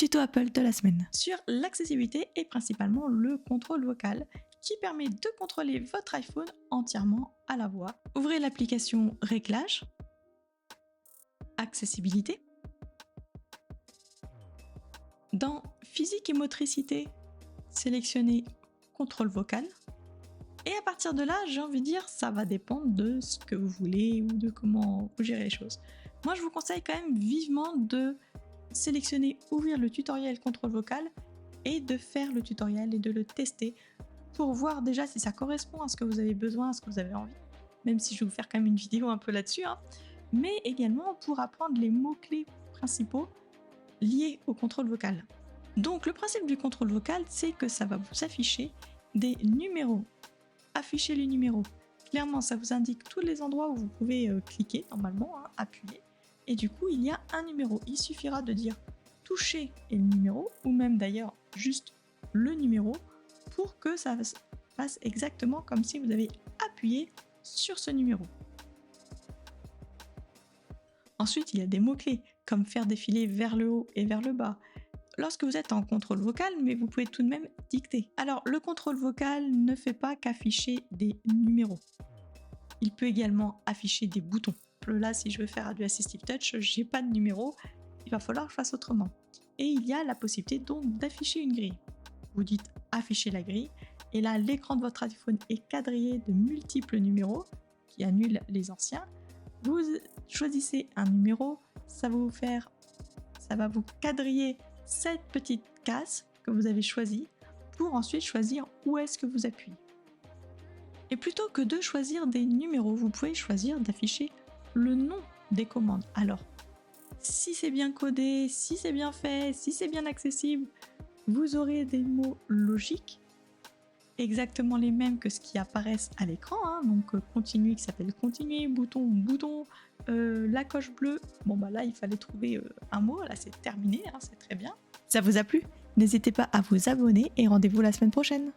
tuto Apple de la semaine. Sur l'accessibilité et principalement le contrôle vocal qui permet de contrôler votre iPhone entièrement à la voix. Ouvrez l'application Réglages, Accessibilité. Dans Physique et motricité, sélectionnez Contrôle vocal. Et à partir de là, j'ai envie de dire, ça va dépendre de ce que vous voulez ou de comment vous gérez les choses. Moi, je vous conseille quand même vivement de sélectionner Ouvrir le tutoriel contrôle vocal et de faire le tutoriel et de le tester pour voir déjà si ça correspond à ce que vous avez besoin, à ce que vous avez envie, même si je vais vous faire quand même une vidéo un peu là-dessus, mais également pour apprendre les mots-clés principaux liés au contrôle vocal. Donc le principe du contrôle vocal, c'est que ça va vous afficher des numéros. Afficher les numéros. Clairement, ça vous indique tous les endroits où vous pouvez cliquer, normalement, appuyer. Et du coup, il y a un numéro. Il suffira de dire toucher et le numéro, ou même d'ailleurs juste le numéro, pour que ça passe exactement comme si vous avez appuyé sur ce numéro. Ensuite, il y a des mots-clés, comme faire défiler vers le haut et vers le bas. Lorsque vous êtes en contrôle vocal, mais vous pouvez tout de même dicter. Alors, le contrôle vocal ne fait pas qu'afficher des numéros. Il peut également afficher des boutons. Là, si je veux faire du Assistive Touch, j'ai pas de numéro, il va falloir que je fasse autrement. Et il y a la possibilité donc d'afficher une grille. Vous dites afficher la grille, et là, l'écran de votre iPhone est quadrillé de multiples numéros qui annulent les anciens. Vous choisissez un numéro, ça va vous quadriller cette petite case que vous avez choisie pour ensuite choisir où est-ce que vous appuyez. Et plutôt que de choisir des numéros, vous pouvez choisir d'afficher le nom des commandes. Alors, si c'est bien codé, si c'est bien fait, si c'est bien accessible, vous aurez des mots logiques, exactement les mêmes que ce qui apparaissent à l'écran, donc continuer qui s'appelle continuer, bouton, la coche bleue, bon bah là il fallait trouver un mot, là c'est terminé, c'est très bien. Ça vous a plu? N'hésitez pas à vous abonner et rendez-vous la semaine prochaine.